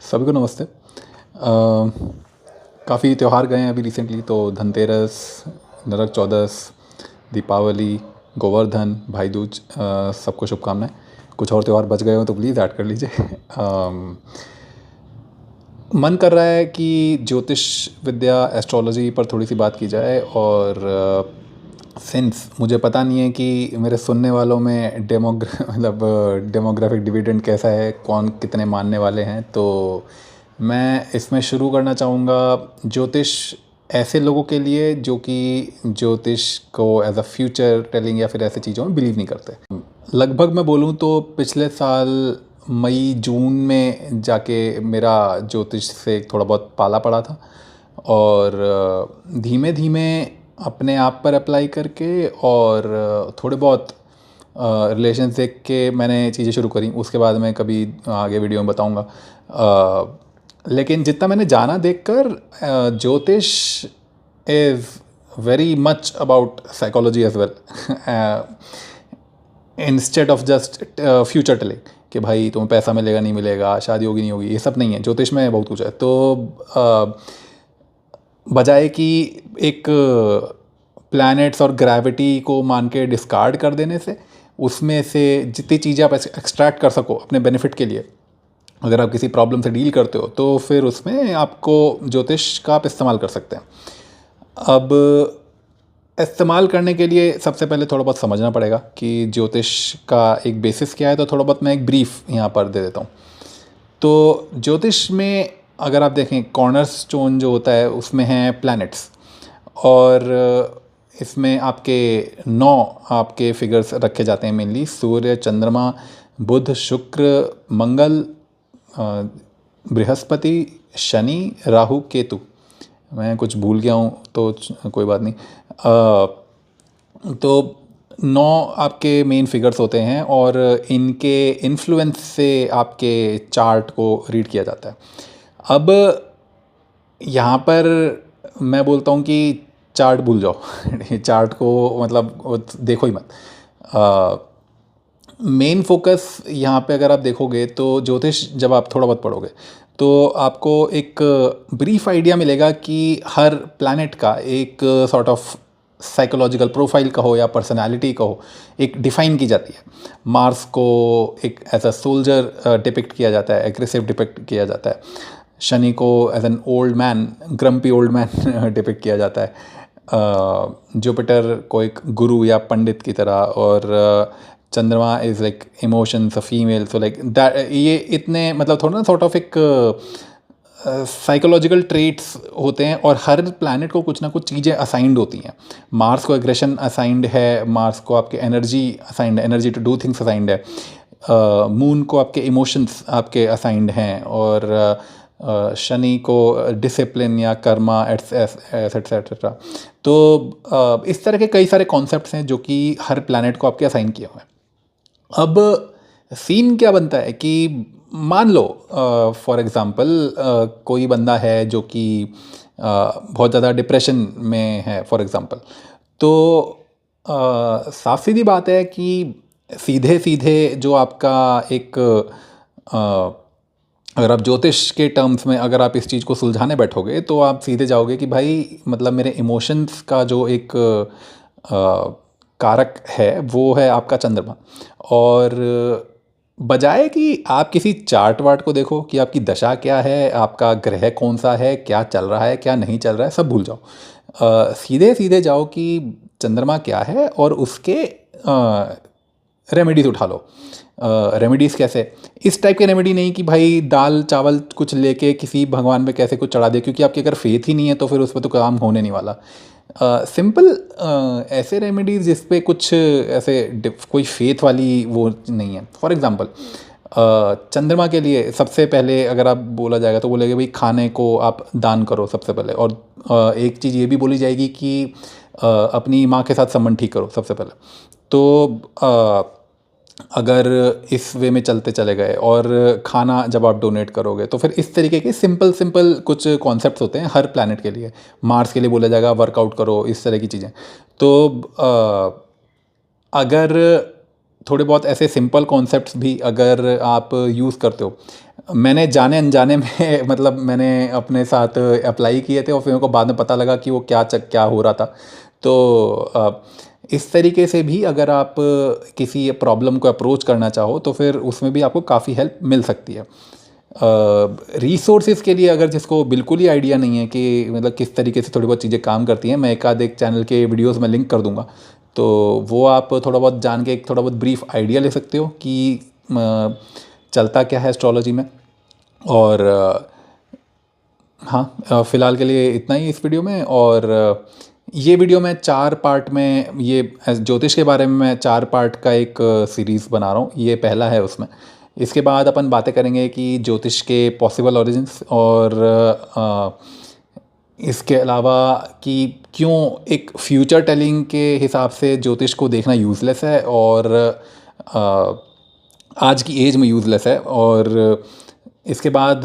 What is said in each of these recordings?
सभी को नमस्ते। काफ़ी त्यौहार गए हैं अभी रिसेंटली, तो धनतेरस, नरक चौदस, दीपावली, गोवर्धन, भाई दूज, सबको शुभकामनाएं। कुछ और त्यौहार बच गए हो तो प्लीज़ ऐड कर लीजिए। मन कर रहा है कि ज्योतिष विद्या, एस्ट्रोलॉजी पर थोड़ी सी बात की जाए। और सिंस मुझे पता नहीं है कि मेरे सुनने वालों में डेमोग्राफिक डिविडेंड कैसा है, कौन कितने मानने वाले हैं, तो मैं इसमें शुरू करना चाहूँगा ज्योतिष ऐसे लोगों के लिए जो कि ज्योतिष को एज अ फ्यूचर टेलिंग या फिर ऐसे चीज़ों में बिलीव नहीं करते। लगभग मैं बोलूँ तो पिछले साल मई जून में जाके मेरा ज्योतिष से थोड़ा बहुत पाला पड़ा था, और धीमे धीमे अपने आप पर अप्लाई करके और थोड़े बहुत रिलेशन देख के मैंने चीज़ें शुरू करी। उसके बाद मैं कभी आगे वीडियो में बताऊंगा। लेकिन जितना मैंने जाना देखकर, ज्योतिष is very much about psychology as well, instead of just future telling कि भाई तुम्हें पैसा मिलेगा नहीं मिलेगा, शादी होगी नहीं होगी, ये सब नहीं है। ज्योतिष में बहुत कुछ है। तो बजाय कि एक प्लैनेट्स और ग्रेविटी को मान के डिस्कार्ड कर देने से, उसमें से जितनी चीज़ें आप एक्सट्रैक्ट कर सको अपने बेनिफिट के लिए, अगर आप किसी प्रॉब्लम से डील करते हो तो फिर उसमें आपको ज्योतिष का आप इस्तेमाल कर सकते हैं। अब इस्तेमाल करने के लिए सबसे पहले थोड़ा बहुत समझना पड़ेगा कि ज्योतिष का एक बेसिस क्या है। तो थोड़ा बहुत मैं एक ब्रीफ यहाँ पर दे देता हूँ। तो ज्योतिष में अगर आप देखें, कॉर्नर स्टोन जो होता है उसमें हैं प्लैनेट्स, और इसमें आपके 9 आपके फिगर्स रखे जाते हैं मेनली: सूर्य, चंद्रमा, बुध, शुक्र, मंगल, बृहस्पति, शनि, राहु, केतु। मैं कुछ भूल गया हूँ तो कोई बात नहीं। तो 9 आपके मेन फिगर्स होते हैं, और इनके इन्फ्लुएंस से आपके चार्ट को रीड किया जाता है। अब यहाँ पर मैं बोलता हूँ कि चार्ट भूल जाओ। चार्ट को मतलब देखो ही मत। मेन फोकस यहाँ पे अगर आप देखोगे तो ज्योतिष जब आप थोड़ा बहुत पढ़ोगे तो आपको एक ब्रीफ आइडिया मिलेगा कि हर प्लैनेट का एक सॉर्ट ऑफ साइकोलॉजिकल प्रोफाइल कहो या पर्सनालिटी कहो, एक डिफाइन की जाती है। मार्स को एक एज अ सोल्जर डिपिक्ट किया जाता है, एग्रेसिव डिपिक्ट किया जाता है। शनि को as an old man, grumpy old man depict किया जाता है। जुपिटर को एक गुरु या पंडित की तरह, और चंद्रमा is like emotions a female. So like that, ये इतने मतलब थोड़ा ना सॉर्ट ऑफ एक साइकोलॉजिकल ट्रेट्स होते हैं, और हर प्लैनेट को कुछ ना कुछ चीज़ें असाइंड होती हैं। मार्स को एग्रेशन असाइंड है, मार्स को आपके एनर्जी असाइंड है, energy to do things assigned है। मून को आपके इमोशंस आपके असाइंड हैं, और शनि को डिसिप्लिन या कर्मा एट्सेट्रा। तो इस तरह के कई सारे कॉन्सेप्ट्स हैं जो कि हर प्लैनेट को आपके असाइन किए हुए हैं। अब सीन क्या बनता है कि मान लो फॉर एग्ज़ाम्पल कोई बंदा है जो कि बहुत ज़्यादा डिप्रेशन में है फॉर एग्ज़ाम्पल। तो साफ सीधी बात है कि सीधे सीधे जो आपका एक अगर आप ज्योतिष के टर्म्स में अगर आप इस चीज़ को सुलझाने बैठोगे तो आप सीधे जाओगे कि भाई मतलब मेरे इमोशंस का जो एक कारक है वो है आपका चंद्रमा। और बजाय कि आप किसी चार्ट वार्ट को देखो कि आपकी दशा क्या है, आपका ग्रह कौन सा है, क्या चल रहा है क्या नहीं चल रहा है, सब भूल जाओ। सीधे सीधे जाओ कि चंद्रमा क्या है और उसके रेमेडीज उठा लो। रेमेडीज़ कैसे? इस टाइप के रेमेडी नहीं कि भाई दाल चावल कुछ लेके किसी भगवान पे कैसे कुछ चढ़ा दे, क्योंकि आपकी अगर फेथ ही नहीं है तो फिर उस पर तो काम होने नहीं वाला। सिंपल ऐसे रेमेडीज़ जिस पे कुछ ऐसे कोई फेथ वाली वो नहीं है। फॉर एग्ज़ाम्पल चंद्रमा के लिए सबसे पहले अगर आप बोला जाएगा तो बोलेगा भाई खाने को आप दान करो सबसे पहले। और एक चीज़ ये भी बोली जाएगी कि अपनी माँ के साथ संबंध ठीक करो सबसे पहले। तो अगर इस वे में चलते चले गए और खाना जब आप डोनेट करोगे तो फिर इस तरीके के सिंपल सिंपल कुछ कॉन्सेप्ट्स होते हैं हर प्लैनेट के लिए। मार्स के लिए बोला जाएगा वर्कआउट करो, इस तरह की चीज़ें। तो अगर थोड़े बहुत ऐसे सिंपल कॉन्सेप्ट्स भी अगर आप यूज़ करते हो, मैंने जाने अनजाने में मतलब मैंने अपने साथ अप्लाई किए थे और फिर मेरे को बाद में पता लगा कि वो क्या हो रहा था। तो इस तरीके से भी अगर आप किसी प्रॉब्लम को अप्रोच करना चाहो तो फिर उसमें भी आपको काफ़ी हेल्प मिल सकती है। रिसोर्सेज के लिए अगर जिसको बिल्कुल ही आइडिया नहीं है कि मतलब किस तरीके से थोड़ी बहुत चीज़ें काम करती हैं, मैं एक चैनल के वीडियोस में लिंक कर दूंगा, तो वो आप थोड़ा बहुत जान के एक थोड़ा बहुत ब्रीफ आइडिया ले सकते हो कि चलता क्या है एस्ट्रोलॉजी में। और हाँ, फ़िलहाल के लिए इतना ही इस वीडियो में। और ये वीडियो मैं 4 पार्ट में, ये ज्योतिष के बारे में मैं 4 पार्ट का एक सीरीज़ बना रहा हूँ, ये पहला है उसमें। इसके बाद अपन बातें करेंगे कि ज्योतिष के पॉसिबल ओरिजिन्स, और इसके अलावा कि क्यों एक फ्यूचर टेलिंग के हिसाब से ज्योतिष को देखना यूज़लेस है और अ, आज की एज में यूज़लेस है। और इसके बाद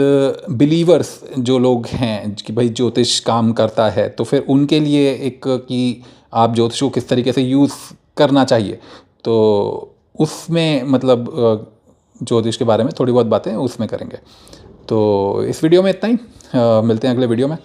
बिलीवर्स जो लोग हैं कि भाई ज्योतिष काम करता है, तो फिर उनके लिए एक कि आप ज्योतिष को किस तरीके से यूज़ करना चाहिए, तो उसमें मतलब ज्योतिष के बारे में थोड़ी बहुत बातें उसमें करेंगे। तो इस वीडियो में इतना ही, मिलते हैं अगले वीडियो में।